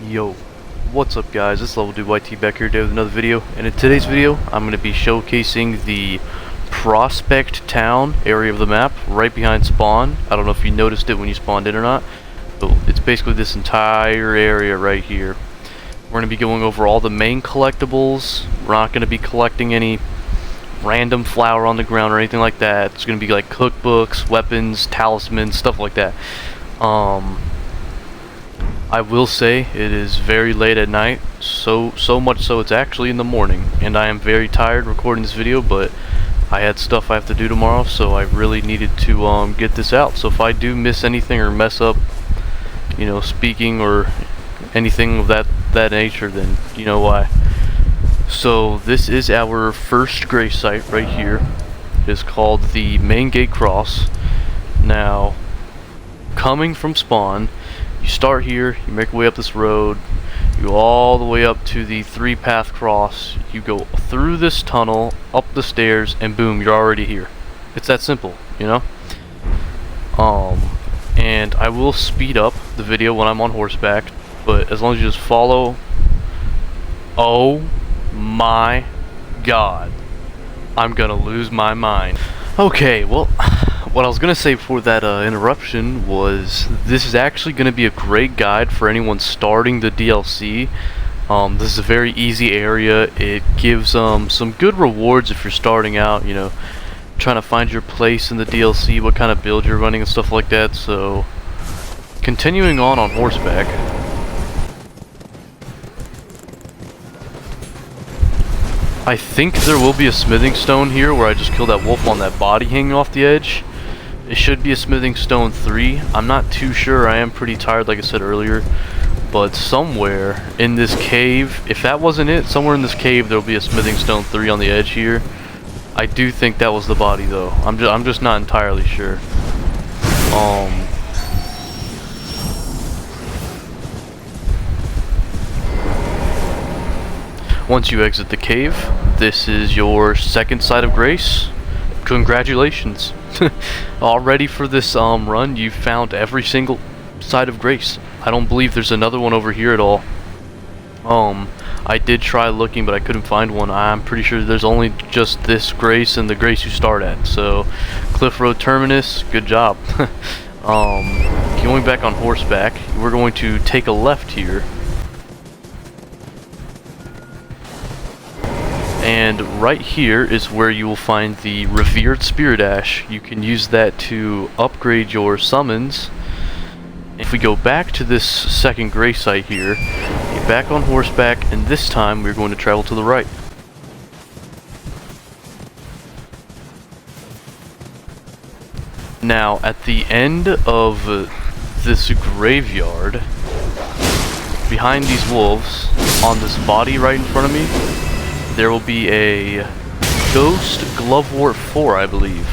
Yo, what's up guys, it's Level Dude YT back here today with another video, and in today's video I'm going to be showcasing the Prospect Town area of the map right behind spawn. I don't know if you noticed it when you spawned in or not, but it's basically this entire area right here. We're going to be going over all the main collectibles. We're not going to be collecting any random flour on the ground or anything like that. It's going to be like cookbooks, weapons, talismans, stuff like that. I will say it is very late at night, so much so it's actually in the morning, and I am very tired recording this video, but I had stuff I have to do tomorrow, so I really needed to get this out. So if I do miss anything or mess up, you know, speaking or anything of that nature, then you know why. So this is our first grave site right here. It is called the Main Gate Cross. Now, coming from spawn, you start here, you make your way up this road, you go all the way up to the 3-path cross, you go through this tunnel, up the stairs, and boom, you're already here. It's that simple, you know? And I will speed up the video when I'm on horseback, but as long as you just follow. Oh my god. I'm gonna lose my mind. Okay, well, what I was going to say before that interruption was this is actually going to be a great guide for anyone starting the DLC. This is a very easy area. It gives some good rewards if you're starting out, you know, trying to find your place in the DLC, what kind of build you're running and stuff like that. So, continuing on horseback. I think there will be a smithing stone here where I just killed that wolf on that body hanging off the edge. It should be a smithing stone 3. I'm not too sure. I am pretty tired, like I said earlier. But somewhere in this cave, if that wasn't it, somewhere in this cave there will be a smithing stone 3 on the edge here. I do think that was the body though. I'm just not entirely sure. Once you exit the cave, this is your second site of grace. Congratulations. Already for this run, you've found every single site of grace. I don't believe there's another one over here at all. I did try looking, but I couldn't find one. I'm pretty sure there's only just this grace and the grace you start at. So, Cliff Road Terminus, good job. Going back on horseback, we're going to take a left here. And right here is where you will find the Revered Spirit Ash. You can use that to upgrade your summons. If we go back to this second grave site here, get back on horseback, and this time we're going to travel to the right. Now, at the end of this graveyard, behind these wolves, on this body right in front of me, there will be a Ghost Glovewort 4, I believe.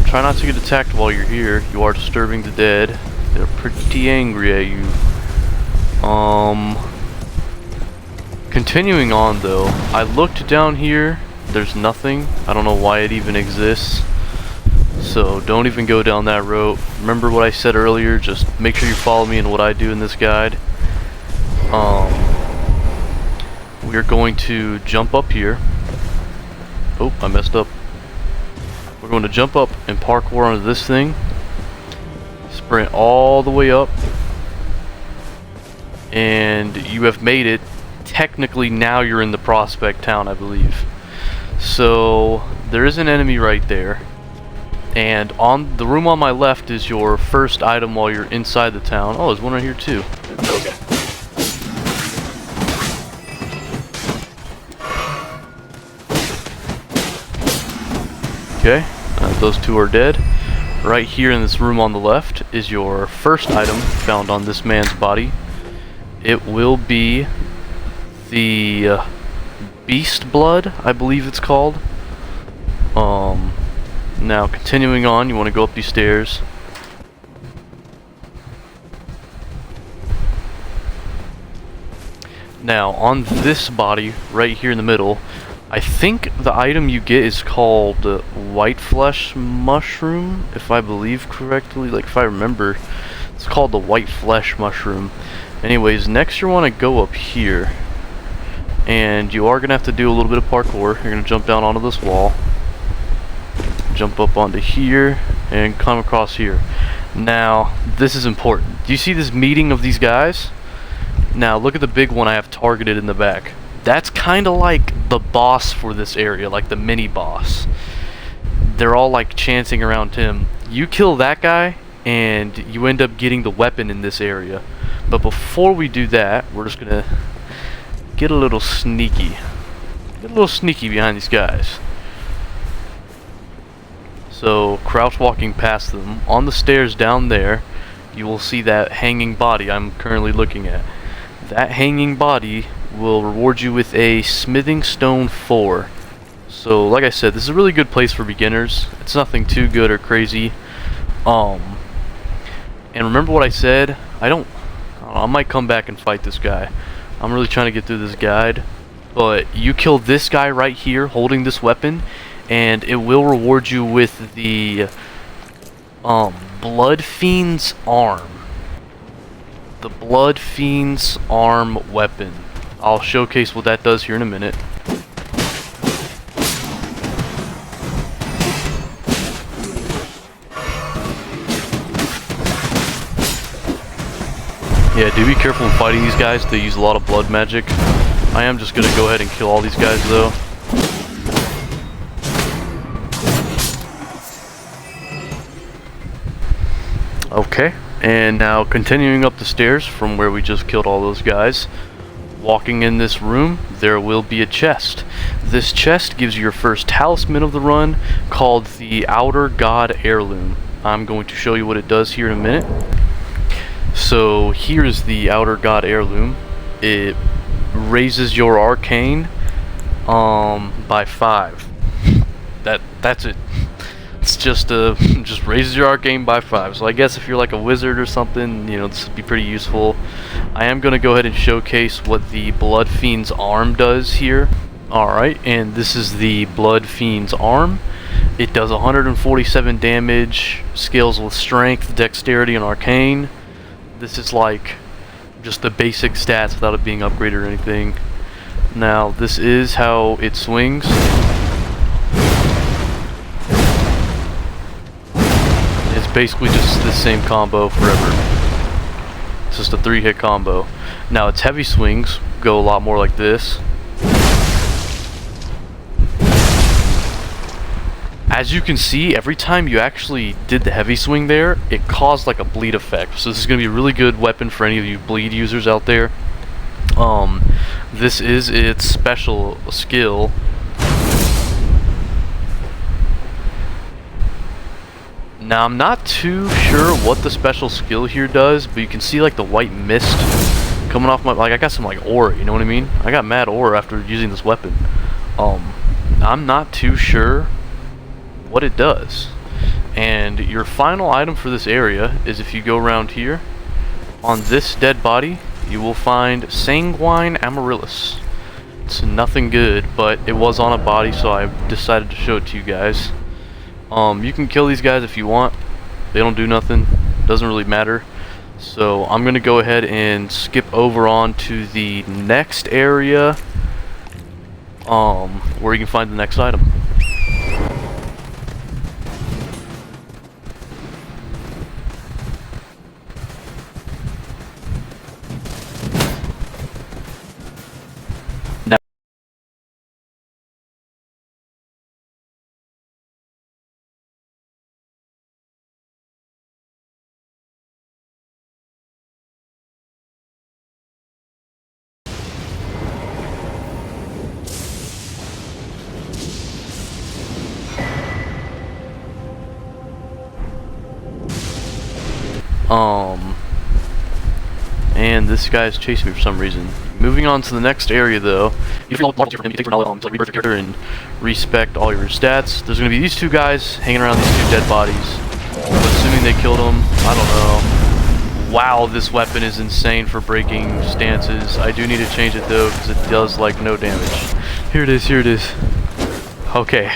Try not to get attacked while you're here. You are disturbing the dead. They're pretty angry at you. Continuing on though, I looked down here. There's nothing. I don't know why it even exists. So don't even go down that road. Remember what I said earlier, just make sure you follow me in what I do in this guide. We're going to jump up here. Oh, I messed up. We're going to jump up and parkour onto this thing. Sprint all the way up. And you have made it. Technically, now you're in the Prospect Town, I believe. So, there is an enemy right there. And on the room on my left is your first item while you're inside the town. Oh, there's one right here too. Okay. Okay, those two are dead. Right here in this room on the left is your first item found on this man's body. It will be the Beast Blood, I believe it's called. Now continuing on, you want to go up these stairs. Now on this body right here in the middle, I think the item you get is called White Flesh Mushroom, if I believe correctly, like if I remember. It's called the White Flesh Mushroom. Anyways, next you want to go up here. And you are going to have to do a little bit of parkour. You're going to jump down onto this wall. Jump up onto here. And come across here. Now, this is important. Do you see this meeting of these guys? Now, look at the big one I have targeted in the back. That's kind of like the boss for this area, like the mini boss. They're all like chanting around him. You kill that guy, and you end up getting the weapon in this area. But before we do that, we're just gonna get a little sneaky. Get a little sneaky behind these guys. So, crouch walking past them. On the stairs down there, you will see that hanging body I'm currently looking at. That hanging body will reward you with a smithing stone 4. So, like I said, this is a really good place for beginners. It's nothing too good or crazy. And remember what I said? I might come back and fight this guy. I'm really trying to get through this guide. But you kill this guy right here holding this weapon, and it will reward you with the Blood Fiend's arm. The Blood Fiend's arm weapon. I'll showcase what that does here in a minute. Yeah, do be careful when fighting these guys. They use a lot of blood magic. I am just gonna go ahead and kill all these guys though. Okay, and now continuing up the stairs from where we just killed all those guys. Walking in this room, there will be a chest. This chest gives you your first talisman of the run, called the Outer God Heirloom. I'm going to show you what it does here in a minute. So here's the Outer God Heirloom. It raises your arcane by 5. That's it. It's just raises your arcane by 5. So I guess if you're like a wizard or something, you know, this would be pretty useful. I am going to go ahead and showcase what the Blood Fiend's arm does here. Alright, and this is the Blood Fiend's arm. It does 147 damage, scales with strength, dexterity, and arcane. This is like just the basic stats without it being upgraded or anything. Now, this is how it swings. It's basically just the same combo forever. It's just a 3-hit combo. Now, its heavy swings go a lot more like this. As you can see, every time you actually did the heavy swing there, it caused like a bleed effect. So this is going to be a really good weapon for any of you bleed users out there. This is its special skill. Now, I'm not too sure what the special skill here does, but you can see like the white mist coming off my, like I got some like aura, you know what I mean? I got mad aura after using this weapon. I'm not too sure what it does. And your final item for this area is if you go around here, on this dead body, you will find Sanguine Amaryllis. It's nothing good, but it was on a body, so I decided to show it to you guys. You can kill these guys if you want. They don't do nothing. Doesn't really matter. So I'm going to go ahead and skip over on to the next area where you can find the next item. And this guy is chasing me for some reason. Moving on to the next area though, if you're levels from him, you take your knowledge to rebirth your character and respect all your stats. There's gonna be these two guys hanging around these two dead bodies. Assuming they killed them, I don't know. Wow, this weapon is insane for breaking stances. I do need to change it though, because it does like no damage. Here it is, here it is. Okay.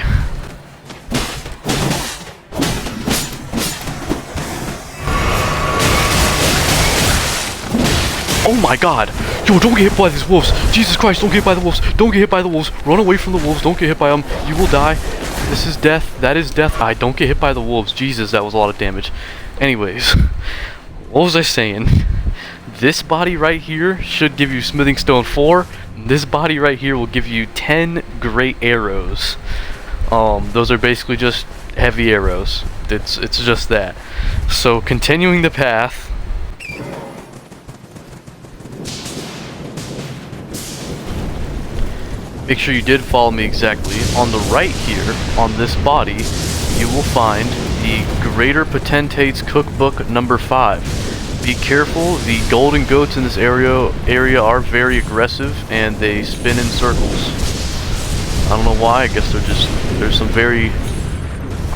Oh my god. Yo, don't get hit by these wolves. Jesus Christ, don't get hit by the wolves. Don't get hit by the wolves. Run away from the wolves. Don't get hit by them. You will die. This is death. That is death. I don't get hit by the wolves. Jesus, that was a lot of damage. Anyways, what was I saying? This body right here should give you Smithing Stone 4. This body right here will give you 10 great arrows. Those are basically just heavy arrows. It's just that. So continuing the path. Make sure you did follow me exactly. On the right here, on this body, you will find the Greater Potentate's Cookbook number 5. Be careful, the golden goats in this area are very aggressive and they spin in circles. I don't know why, I guess there's some very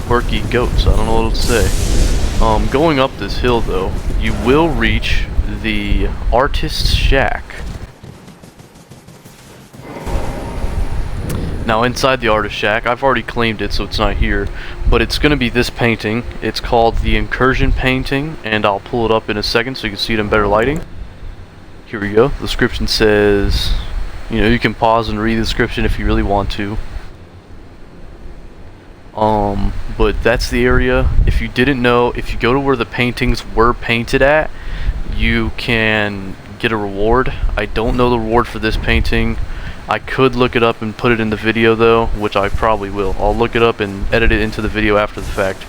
quirky goats, I don't know what to say. Going up this hill though, you will reach the Artist's Shack. Now inside the Artist Shack, I've already claimed it so it's not here, but it's going to be this painting. It's called the Incursion Painting, and I'll pull it up in a second so you can see it in better lighting. Here we go. The description says, you know, you can pause and read the description if you really want to. But that's the area. If you didn't know, if you go to where the paintings were painted at, you can get a reward. I don't know the reward for this painting. I could look it up and put it in the video though, which I probably will. I'll look it up and edit it into the video after the fact.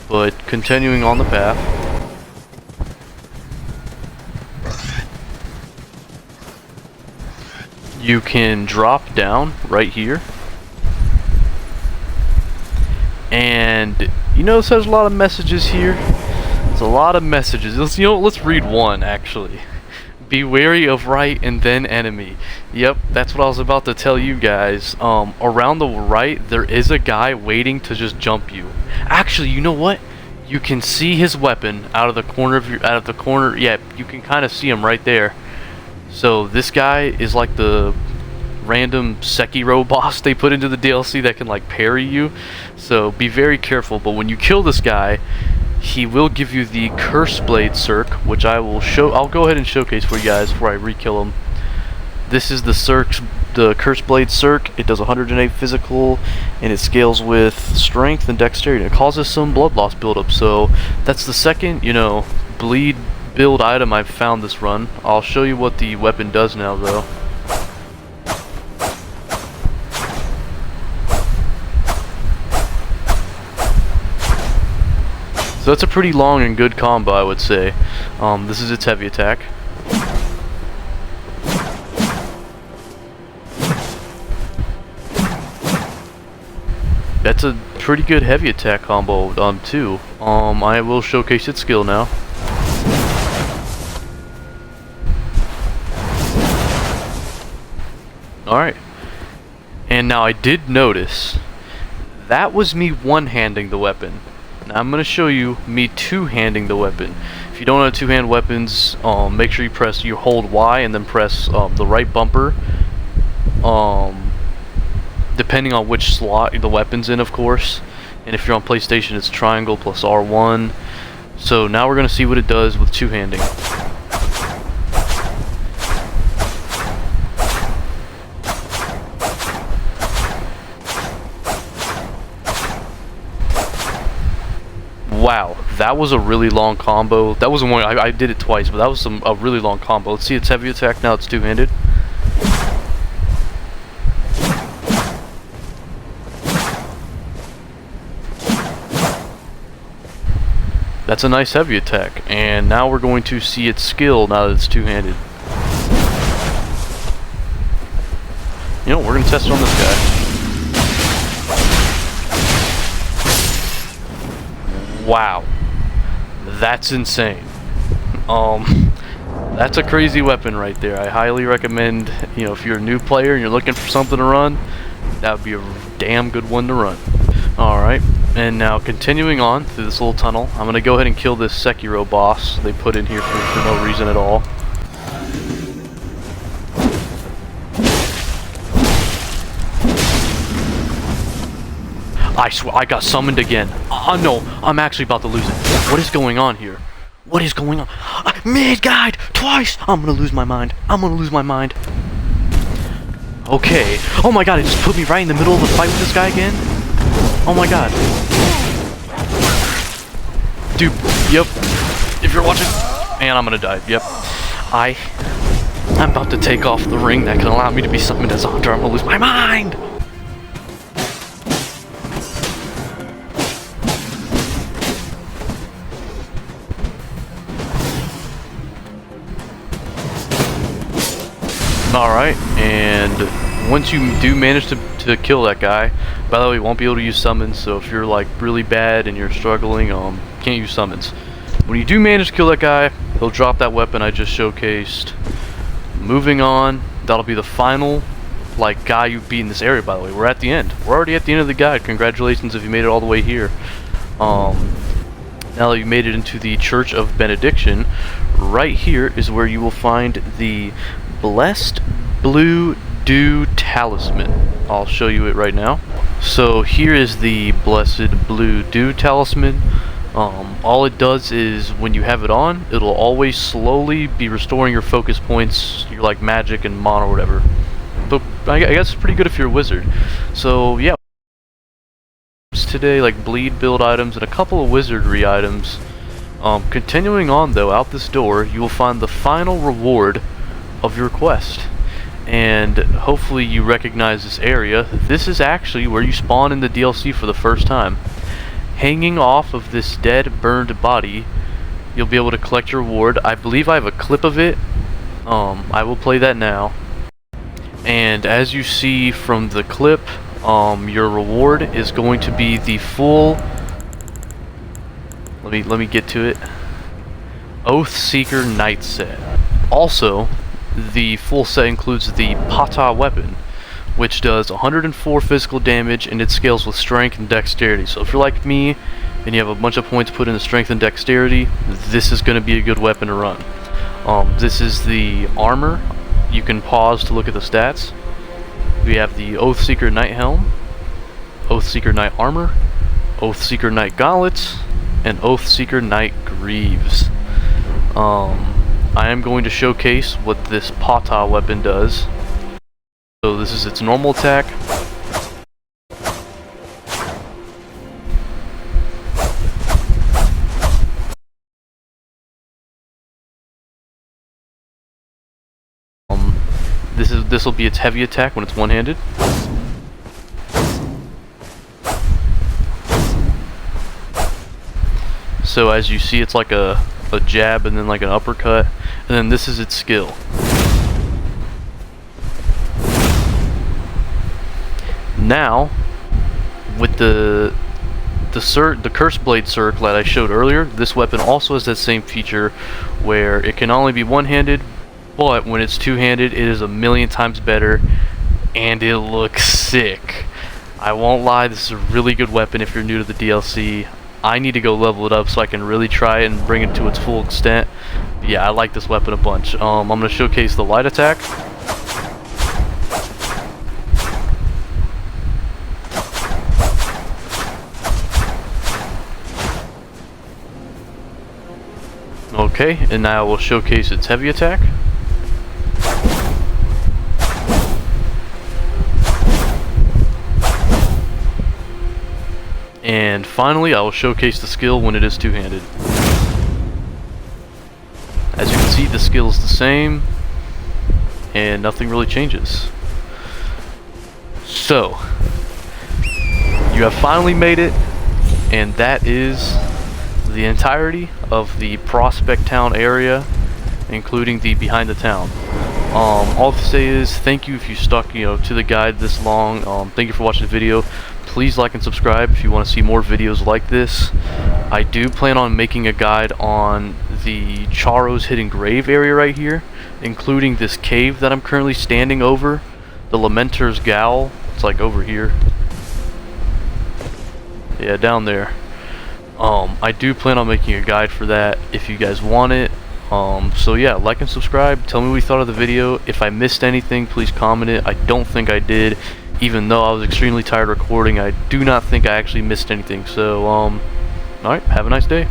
But continuing on the path. You can drop down right here. And you notice there's a lot of messages here. There's a lot of messages. Let's read one actually. Be wary of right and then enemy. Yep, that's what I was about to tell you guys. Around the right, there is a guy waiting to just jump you. Actually, you know what? You can see his weapon out of the corner of your, yeah, you can kind of see him right there. So this guy is like the random Sekiro boss they put into the DLC that can like parry you. So be very careful, but when you kill this guy, he will give you the Curse Blade Circ, which I'll go ahead and showcase for you guys before I re-kill him. This is the Curse Blade Circ. It does 108 physical, and it scales with strength and dexterity. It causes some blood loss buildup, so that's the second, you know, bleed build item I've found this run. I'll show you what the weapon does now, though. So that's a pretty long and good combo, I would say. This is its heavy attack. That's a pretty good heavy attack combo, too. I will showcase its skill now. Alright. And now I did notice, that was me one-handing the weapon. Now I'm going to show you me two-handing the weapon. If you don't know two-hand weapons, make sure you hold Y and then press the right bumper. Depending on which slot the weapon's in, of course. And if you're on PlayStation, it's triangle plus R1. So now we're going to see what it does with two-handing. Wow, that was a really long combo. That wasn't one, I did it twice, but that was a really long combo. Let's see its heavy attack now, it's two-handed. That's a nice heavy attack. And now we're going to see its skill now that it's two-handed. You know, we're going to test it on this guy. Wow, that's insane. That's a crazy weapon right there. I highly recommend, you know, if you're a new player and you're looking for something to run, that would be a damn good one to run. Alright, and now continuing on through this little tunnel, I'm going to go ahead and kill this Sekiro boss they put in here for no reason at all. I swear, I got summoned again. Oh no, I'm actually about to lose it. What is going on here? What is going on? Mid guide twice. I'm gonna lose my mind. I'm gonna lose my mind. Okay. Oh my god, it just put me right in the middle of the fight with this guy again. Oh my god. Dude, yep. If you're watching, and I'm gonna die. Yep. I'm about to take off the ring that can allow me to be summoned as a hunter. I'm gonna lose my mind. Alright, and once you do manage to kill that guy, by the way, you won't be able to use summons, so if you're like really bad and you're struggling, can't use summons. When you do manage to kill that guy, he'll drop that weapon I just showcased. Moving on, that'll be the final like guy you beat in this area, by the way. We're at the end. We're already at the end of the guide. Congratulations if you made it all the way here. Now that you made it into the Church of Benediction, right here is where you will find the Blessed Blue Dew Talisman. I'll show you it right now. So here is the Blessed Blue Dew Talisman. All it does is when you have it on, it'll always slowly be restoring your focus points, your like magic and mana or whatever. But I guess it's pretty good if you're a wizard. So yeah, today like bleed build items and a couple of wizardry items. Continuing on though, out this door you will find the final reward of your quest, and hopefully you recognize this area. This is actually where you spawn in the DLC for the first time. Hanging off of this dead, burned body, you'll be able to collect your reward. I believe I have a clip of it. I will play that now. And as you see from the clip, your reward is going to be the full. Let me get to it. Oathseeker Knight set. Also, the full set includes the Pata weapon, which does 104 physical damage, and it scales with strength and dexterity. So if you're like me and you have a bunch of points put into strength and dexterity, this is going to be a good weapon to run. This is the armor. You can pause to look at the stats. We have the Oathseeker Knight Helm, Oathseeker Knight Armor, Oathseeker Knight Gauntlets, and Oathseeker Knight Greaves. I am going to showcase what this Pata weapon does. So this is its normal attack. This will be its heavy attack when it's one-handed. So as you see, it's like a jab and then like an uppercut, and then this is its skill. Now, with the Curse Blade Circle that I showed earlier, this weapon also has that same feature where it can only be one-handed, but when it's two-handed, it is a million times better, and it looks sick. I won't lie, this is a really good weapon if you're new to the DLC. I need to go level it up so I can really try it and bring it to its full extent. But yeah, I like this weapon a bunch. I'm going to showcase the light attack. Okay, and now we'll showcase its heavy attack. And finally, I will showcase the skill when it is two-handed. As you can see, the skill is the same, and nothing really changes. So, you have finally made it, and that is the entirety of the Prospect Town area, including the behind the town. All to say is thank you if you stuck to the guide this long. Thank you for watching the video. Please like and subscribe if you want to see more videos like this. I do plan on making a guide on the Charo's Hidden Grave area right here, including this cave that I'm currently standing over, the Lamenter's Gowl. It's like over here. Yeah, down there. I do plan on making a guide for that if you guys want it. So yeah, like and subscribe. Tell me what you thought of the video. If I missed anything, please comment it. I don't think I did. Even though I was extremely tired recording, I do not think I actually missed anything. So, alright, have a nice day.